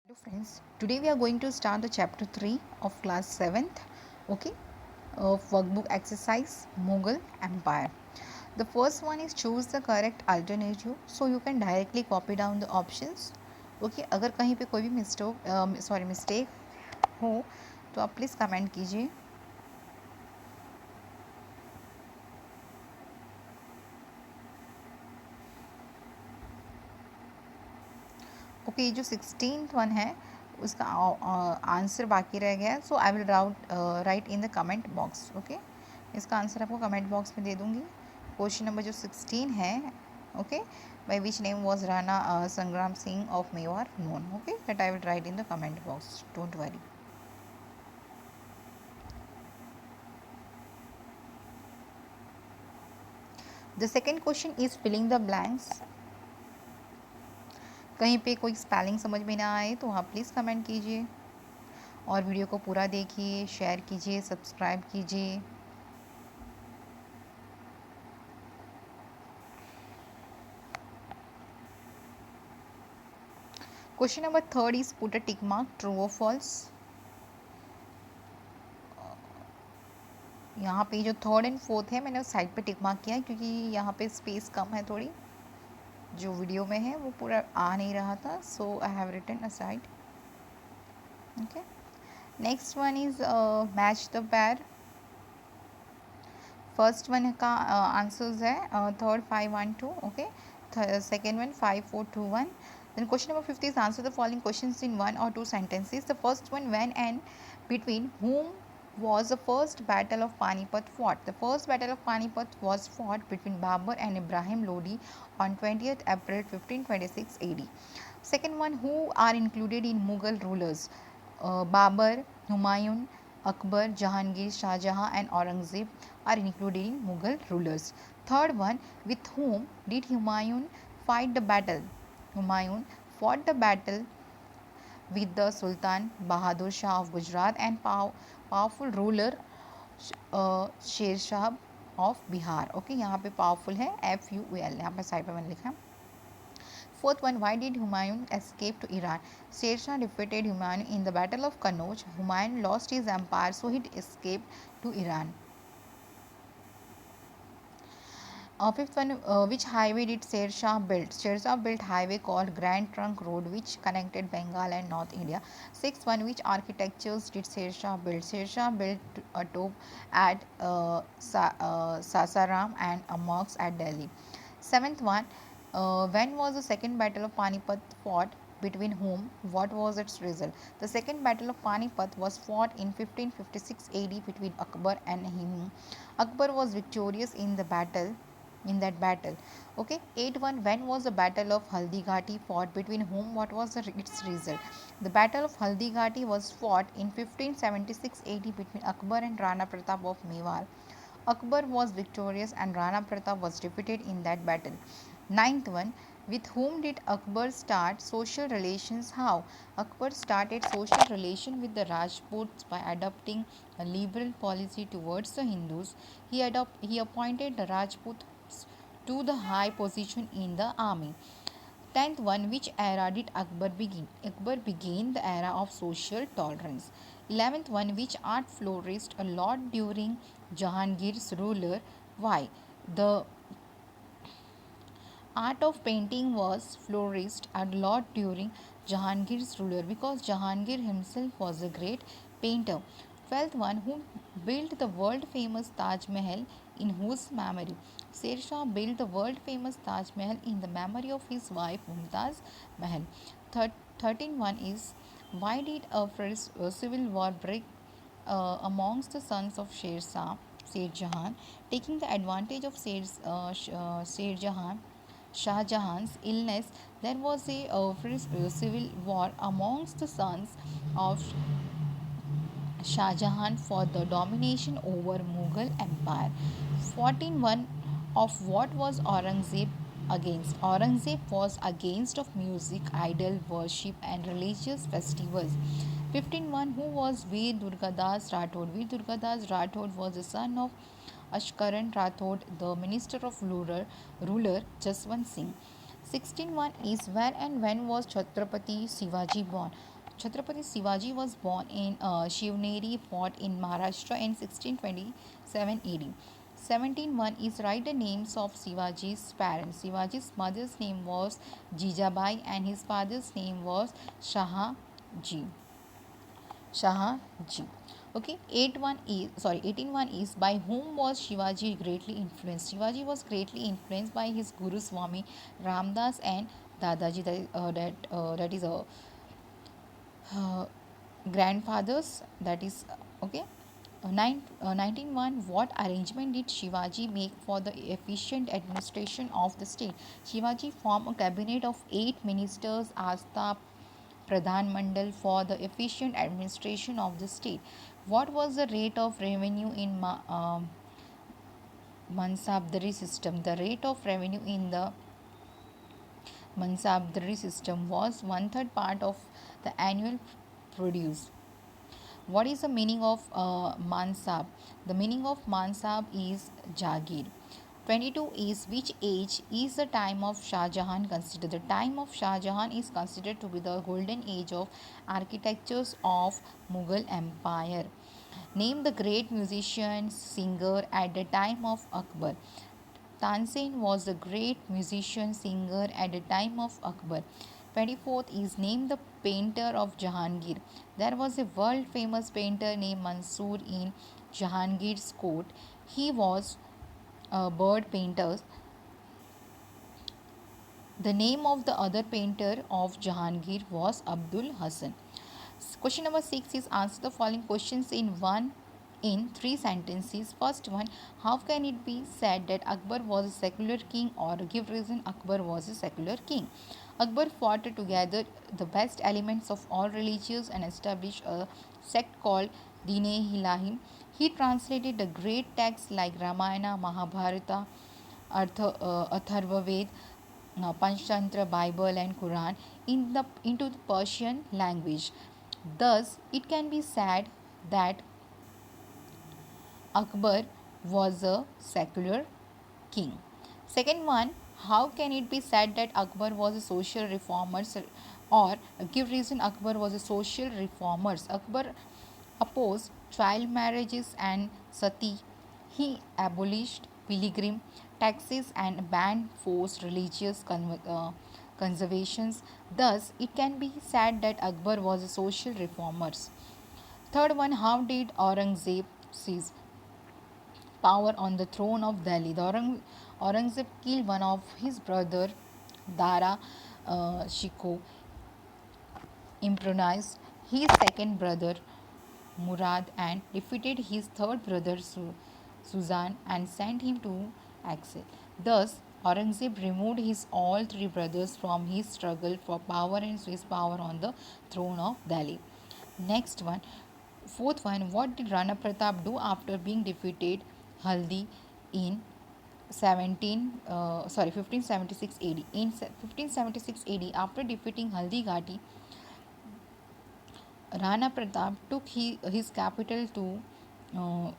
Hello friends, today we are going to start the chapter 3 of class 7th, okay, of workbook exercise Mughal Empire. The first one is choose the correct alternative, so you can directly copy down the options. Okay, अगर कहीं पे कोई भी mistake हो तो आप please comment कीजिए. Okay ये जो 16th वन है उसका आंसर बाकी रह गया है, so I will write in the comment box. Okay, इसका आंसर आपको कमेंट बॉक्स में दे दूंगी. क्वेश्चन नंबर जो 16 है, okay, by which name was Rana Sangram Singh of Mewar known. Okay, that I will write in the comment box, don't worry. The second question is filling the blanks. कहीं पे कोई स्पेलिंग समझ में ना आए तो आप प्लीज़ कमेंट कीजिए और वीडियो को पूरा देखिए, शेयर कीजिए, सब्सक्राइब कीजिए. Question number third is put a tick mark, true और फॉल्स. यहाँ पे जो थर्ड एंड फोर्थ है मैंने उस साइड पे टिक मार्क किया है क्योंकि यहाँ पे स्पेस कम है थोड़ी, जो वीडियो में है वो पूरा आ नहीं रहा था, so I have written a side. Okay, next one is match the pair. First one का आंसर्स है third 5-1-2. Okay, second one 5-4-2-1. Then question number 5 is answer the following questions in one or two sentences. The first one, when and between whom was the first battle of Panipat fought? The first battle of Panipat was fought between Babur and Ibrahim Lodi on 20th April 1526 AD. Second one, who are included in Mughal rulers? Babur, Humayun, Akbar, Jahangir, Shah Jahan and Aurangzeb are included in Mughal rulers. Third one, with whom did Humayun fight the battle? Humayun fought the battle with the Sultan Bahadur Shah of Gujarat and powerful ruler Sher Shah of Bihar. Okay, यहाँ पे powerful है FUL, यहाँ पे side पे मैंने लिखा. Fourth one, why did Humayun escape to Iran? Sher Shah defeated Humayun in the Battle of Kannauj. Humayun lost his empire, so he escaped to Iran. Fifth one, which highway did Sher Shah build? Sher Shah built highway called Grand Trunk Road, which connected Bengal and North India. Sixth one, which architectures did Sher Shah build? Sher Shah built a tomb at Sasaram and a mosque at Delhi. Seventh one, when was the second battle of Panipat fought? Between whom? What was its result? The second battle of Panipat was fought in 1556 AD between Akbar and him. Akbar was victorious in that battle. Okay, 8-1, when was the battle of Haldi Ghati fought? Between whom? What was its result? The battle of Haldi Ghati was fought in 1576 AD between Akbar and Rana Pratap of Mewar. Akbar was victorious and Rana Pratap was defeated in that battle. Ninth one, with whom did Akbar start social relations? How? Akbar started social relation with the Rajputs by adopting a liberal policy towards the Hindus. He appointed the Rajputs to the high position in the army. 10th one, which era did Akbar begin? Akbar began the era of social tolerance. 11th one, which art flourished a lot during Jahangir's ruler? Why? The art of painting was flourished a lot during Jahangir's ruler because Jahangir himself was a great painter. 12th one, who built the world famous Taj Mahal in whose memory? Sher Shah built the world famous Taj Mahal in the memory of his wife Mumtaz Mahal. 13th one is, why did a first civil war break amongst the sons of Sher Jahan, taking the advantage of Sher Jahan Shah Jahan's illness, there was a civil war amongst the sons of Shah Jahan for the domination over Mughal Empire. 14-1, of what was Aurangzeb against? Aurangzeb was against of music, idol worship and religious festivals. 15-1, who was Veer Durgadas Rathod? Veer Durgadas Rathod was the son of Ashkaran Rathod, the minister of ruler Jaswant Singh. 16-1 is, where and when was Chatrapati Sivaji born? Chhatrapati Sivaji was born in Shivneri Fort in Maharashtra in 1627 AD. 17.1 is write the names of Sivaji's parents. Sivaji's mother's name was Jijabai and his father's name was Ji. Shah Ji. Okay, 18.1 is by whom was Shivaji greatly influenced? Shivaji was greatly influenced by his Guru Swami Ramdas and Dadaji, that is a uh, grandfathers, that is okay. 19.1 what arrangement did Shivaji make for the efficient administration of the state? Shivaji formed a cabinet of 8 ministers as the Pradhan Mandal for the efficient administration of the state. What was the rate of revenue in Mansabdari system? The rate of revenue in the Mansabdari system was one third part of the annual produce. What is the meaning of Mansab? The meaning of Mansab is Jagir. 22 is which age is the time of Shah Jahan considered? The time of Shah Jahan is considered to be the golden age of architectures of Mughal Empire. Name the great musician, singer at the time of Akbar. Tansen was a great musician singer at the time of Akbar. 24th is named the painter of Jahangir. There was a world famous painter named Mansoor in Jahangir's court. He was a bird painter. The name of the other painter of Jahangir was Abdul Hassan. Question number 6 is answer the following questions in 3 sentences. First one, how can it be said that Akbar was a secular king, or give reason Akbar was a secular king? Akbar fought together the best elements of all religions and established a sect called Dine-e-Ilahi. He translated the great texts like Ramayana, Mahabharata, Atharva Ved, Panchtantra, Bible, and Quran into the Persian language. Thus, it can be said that Akbar was a secular king. Second one, how can it be said that Akbar was a social reformer, or give reason Akbar was a social reformer? Akbar opposed child marriages and sati. He abolished pilgrim taxes and banned forced religious conservations. Thus, it can be said that Akbar was a social reformer. Third one, how did Aurangzeb seize power on the throne of Delhi? Aurangzeb killed one of his brother, Dara Shikoh, improvised his second brother, Murad, and defeated his third brother, Suzan, and sent him to exile. Thus, Aurangzeb removed his all three brothers from his struggle for power and seized power on the throne of Delhi. Next one, fourth one, what did Rana Pratap do after being defeated Haldi in 1576 AD? In 1576 AD, after defeating Haldi Ghati, Rana Pratap took his capital to uh,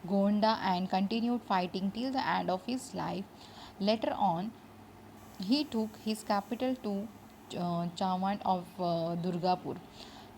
Gonda and continued fighting till the end of his life. Later on, he took his capital to Chawand of Durgapur.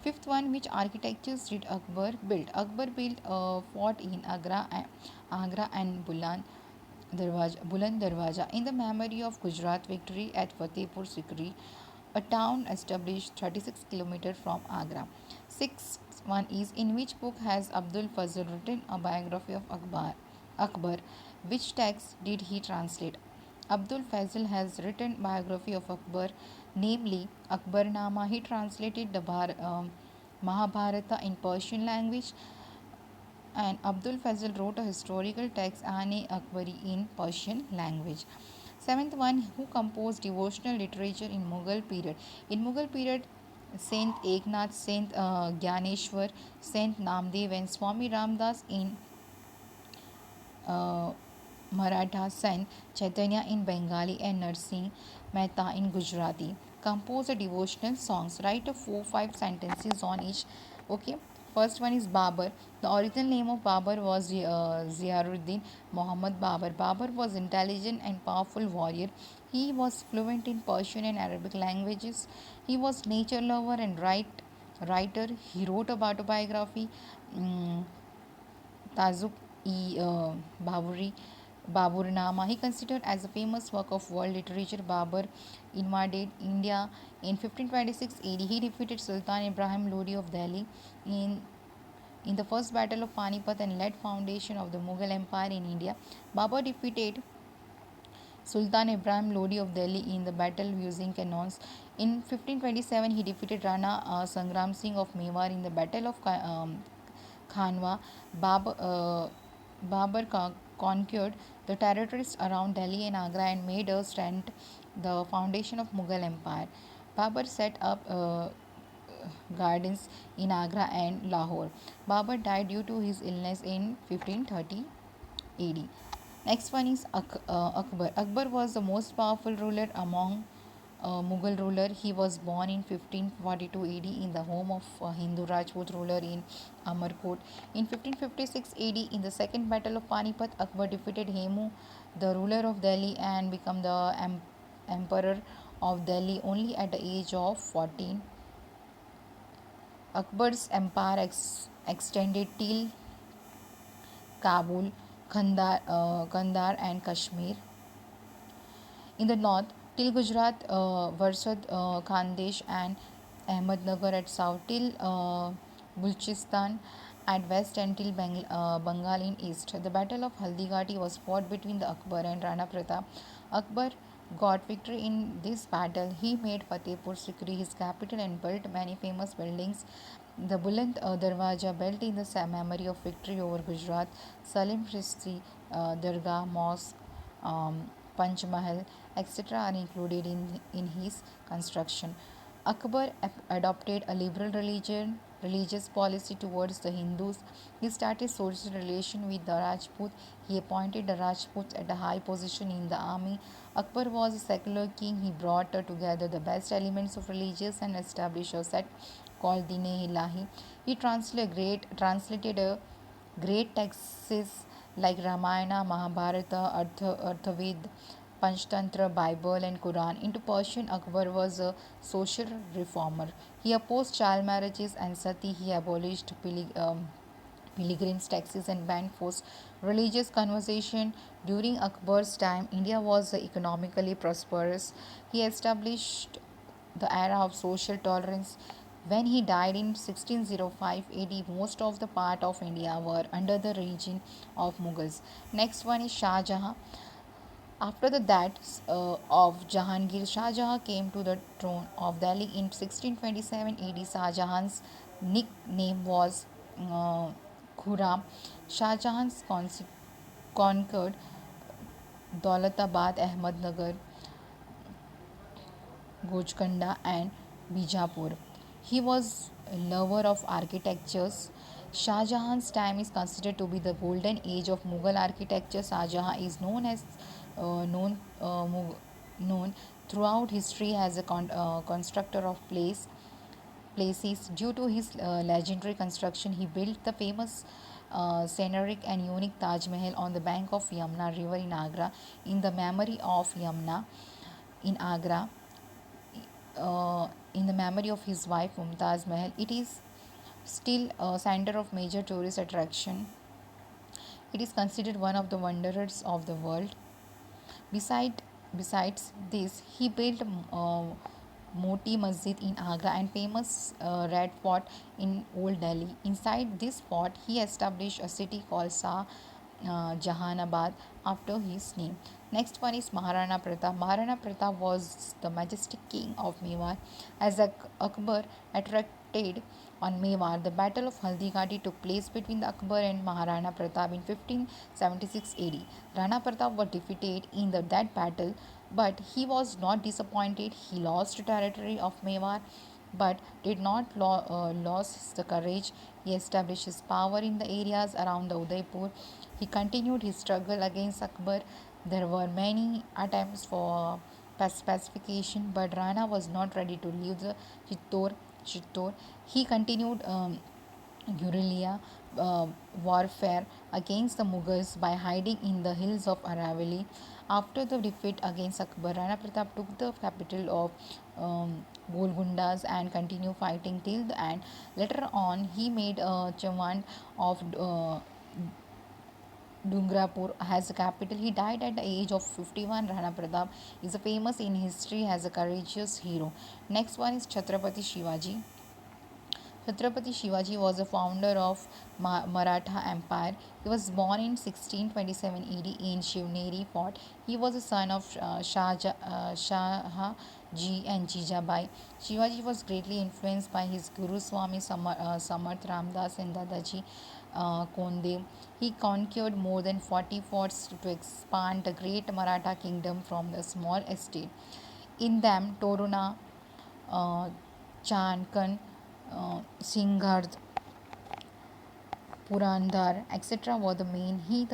Fifth one, which architectures did Akbar build? Akbar built a fort in Agra and Buland Darwaja in the memory of Gujarat victory at Fatehpur Sikri, a town established 36 km from Agra. Sixth one is, in which book has Abdul Fazl written a biography of Akbar? Which text did he translate? Abdul Fazl has written biography of Akbar, namely Akbarnama. He translated the Mahabharata in Persian language, and Abdul Fazl wrote a historical text Ane Akbari in Persian language. Seventh one, who composed devotional literature in Mughal period? In Mughal period, Saint Eknath, Saint Gyaneshwar, Saint Namdev, and Swami Ramdas in uh, Maratha, Saint Chaitanya in Bengali, and Narsingh Mehta in Gujarati. Compose a devotional songs. Write a 4-5 sentences on each. Okay. First one is Babur. The original name of Babur was Ziauddin Muhammad Babur. Babur was intelligent and powerful warrior. He was fluent in Persian and Arabic languages. He was nature lover and writer. He wrote a autobiography, um, Tazuk-e Baburi, Baburnama. He considered as a famous work of world literature. Babur invaded India in 1526 AD. He defeated Sultan Ibrahim Lodi of Delhi in in the first battle of Panipat and led foundation of the Mughal Empire in India. Babur defeated Sultan Ibrahim Lodi of Delhi in the battle using cannons. In 1527, he defeated Rana Sangram Singh of Mewar in the Battle of Khanwa. Babur, conquered the territories around Delhi and Agra and made a strength the foundation of Mughal Empire. Babur set up gardens in Agra and Lahore. Babur died due to his illness in 1530 AD. Next one is Akbar. Akbar was the most powerful ruler among Mughal ruler. He was born in 1542 AD in the home of a Hindu Rajput ruler in Amarkot. In 1556 AD, in the second battle of Panipat, Akbar defeated Hemu, the ruler of Delhi, and became the emperor of Delhi only at the age of 14. Akbar's empire extended till Kabul, Kandahar, and Kashmir. In the north, till Gujarat, Varsad, Khandesh, and Ahmednagar at south, till Balochistan at west, and till Bengal in east. The Battle of Haldighati was fought between the Akbar and Rana Pratap. Akbar got victory in this battle. He made Fatehpur Sikri his capital and built many famous buildings. The Buland Darwaja built in the memory of victory over Gujarat, Salim Chishti Dargah Mosque, Panch Mahal, etc. are included in his construction. Akbar adopted a liberal religious policy towards the Hindus. He started social relation with the Rajput. He appointed the Rajputs at a high position in the army. Akbar was a secular king. He brought together the best elements of religious and established a set called Dine-e-Ilahi. He translated a great texts like Ramayana, Mahabharata, Arthavid, Panchtantra, Bible, and Quran into Persian. Akbar was a social reformer. He opposed child marriages and sati. He abolished pilgrims' taxes and banned forced religious conversion. During Akbar's time, India was economically prosperous. He established the era of social tolerance. When he died in 1605 AD, most of the part of India were under the regime of Mughals. Next one is Shah Jahan. After the death of Jahangir, Shah Jahan came to the throne of Delhi in 1627 AD. Shah Jahan's nickname was uh, Khurram. Shah Jahan conquered Daulatabad, Ahmednagar, Gojkanda, and Bijapur. He was a lover of architectures. Shah Jahan's time is considered to be the golden age of Mughal architecture. Shah Jahan is known throughout history as a constructor of places. Due to his legendary construction, he built the famous scenic and unique Taj Mahal on the bank of Yamuna River in Agra in the memory of Yamuna in Agra in the memory of his wife Mumtaz Mahal. It is still a center of major tourist attraction. It is considered one of the wonders of the world. Beside, besides this, he built Moti Masjid in Agra and famous Red Fort in Old Delhi. Inside this fort, he established a city called Jahanabad after his name. Next one is Maharana Pratap. Maharana Pratap was the majestic king of Mewar. As Akbar attracted on Mewar, the Battle of Haldighati took place between the Akbar and Maharana Pratap in 1576 AD. Rana Pratap was defeated in that battle, but he was not disappointed. He lost territory of Mewar but did not lose the courage. He established his power in the areas around the Udaipur. He continued his struggle against Akbar. There were many attempts for pacification, but Rana was not ready to leave the Chittor. He continued guerrilla warfare against the Mughals by hiding in the hills of Aravalli. After the defeat against Akbar, Rana Pratap took the capital of Golgundas and continue fighting till the end. Later on, he made Chavan of Dungrapur as a capital. He died at the age of 51. Rana Pratap is a famous in history as a courageous hero. Next one is Chatrapati Shivaji. Chatrapati Shivaji was the founder of Maratha Empire. He was born in 1627 AD in Shivneri Fort. He was the son of Shah Ji and Jijabai. Shivaji was greatly influenced by his Guru Swami Samarth Ramdas and Dadaji Konde. He conquered more than 40 forts to expand the great Maratha kingdom from the small estate. In them, Toruna, uh, Chankan, Singhard, Purandar, etc. were the main. He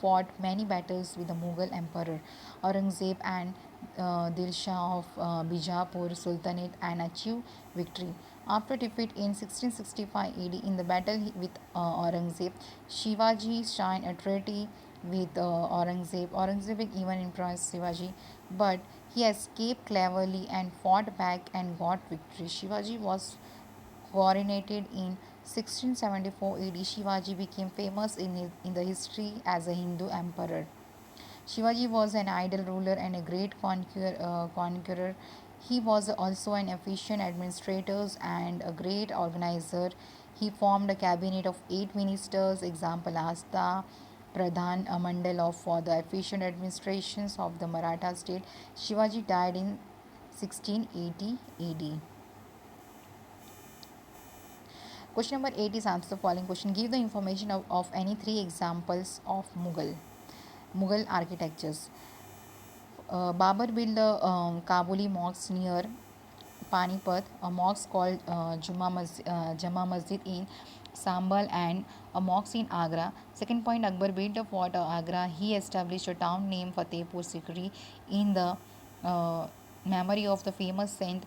fought many battles with the Mughal emperor Aurangzeb and Dilshah of Bijapur Sultanate and achieved victory. After defeat in 1665 AD in the battle with Aurangzeb, Shivaji signed a treaty with Aurangzeb. Aurangzeb even impressed Shivaji, but he escaped cleverly and fought back and got victory. Shivaji was coronated in 1674 AD. Shivaji became famous in the history as a Hindu emperor. Shivaji was an ideal ruler and a great conqueror. He was also an efficient administrator and a great organizer. He formed a cabinet of 8 ministers, example Asta, Pradhan Mandal of for the efficient administrations of the Maratha state. Shivaji died in 1680 AD. Question number 8 is answer the following question. Give the information of any three examples of Mughal architectures. Babur built the Kabuli mosque near Panipat, a mosque called Jama Masjid in Sambal, and a mosque in Agra. Second point, Akbar built a fort Agra. He established a town named Fatehpur Sikri in the memory of the famous saint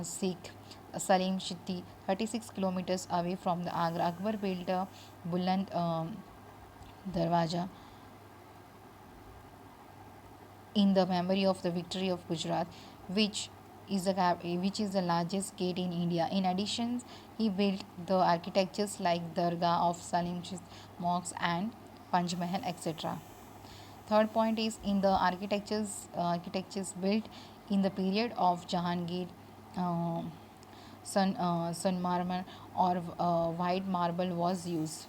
Sikh Salim Chitti, 36 kilometers away from the Agra. Akbar built a Buland Darwaja in the memory of the victory of Gujarat, which is the largest gate in India. In addition, he built the architectures like Dargah of Salim Mosque and Panj Mahal, etc. Third point is in the architectures built in the period of Jahangir, uh, sun marble or white marble was used.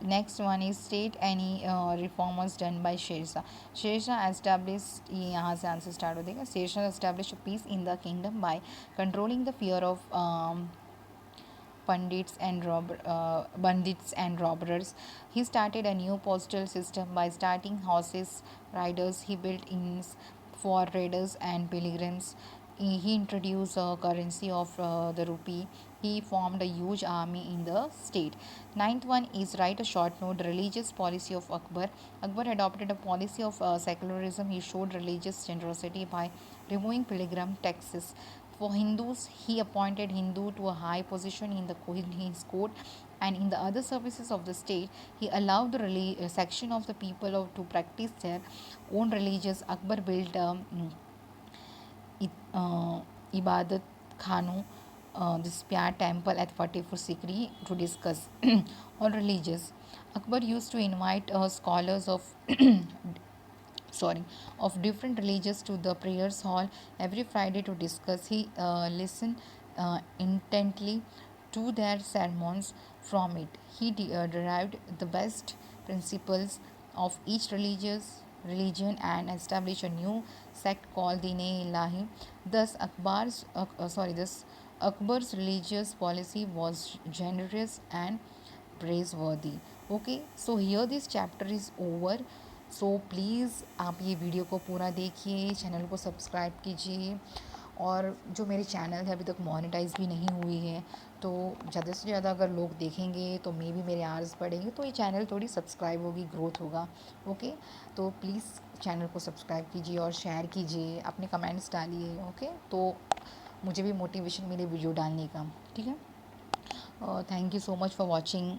Next one is state any reformers done by Sher Shah. Sher Shah established यहाँ से answer start हो देगा. Sher Shah established peace in the kingdom by controlling the fear of bandits and robbers. He started a new postal system by starting horses riders. He built inns for raiders and pilgrims. He introduced a currency of the rupee. He formed a huge army in the state. Ninth one is write a short note. Religious policy of Akbar. Akbar adopted a policy of secularism. He showed religious generosity by removing pilgrim taxes. For Hindus, he appointed Hindu to a high position in his court, and in the other services of the state, he allowed the section of the people to practice their own religious. Akbar built Ibadat Khanu, this Pyar temple at Fatehpur Sikri to discuss on religious. Akbar used to invite scholars of sorry of different religions to the prayers hall every Friday to discuss. He listened intently to their sermons. From it he derived the best principles of each religion and established a new sect called Dine Ilahi. Thus Akbar's religious policy was generous and praiseworthy. Okay, so here this chapter is over. So please आप ये video को पूरा देखिए, channel को subscribe कीजिए, और जो मेरी चैनल है अभी तक मोनेटाइज भी नहीं हुई है, तो ज़्यादा से ज़्यादा अगर लोग देखेंगे तो मे बी मेरे आवर्स बढ़ेंगे, तो ये चैनल थोड़ी सब्सक्राइब होगी, ग्रोथ होगा. ओके, तो प्लीज़ चैनल को सब्सक्राइब कीजिए और शेयर कीजिए, अपने कमेंट्स डालिए. ओके, तो मुझे भी मोटिवेशन मिले वीडियो डालने का. ठीक है, thank you so much for watching.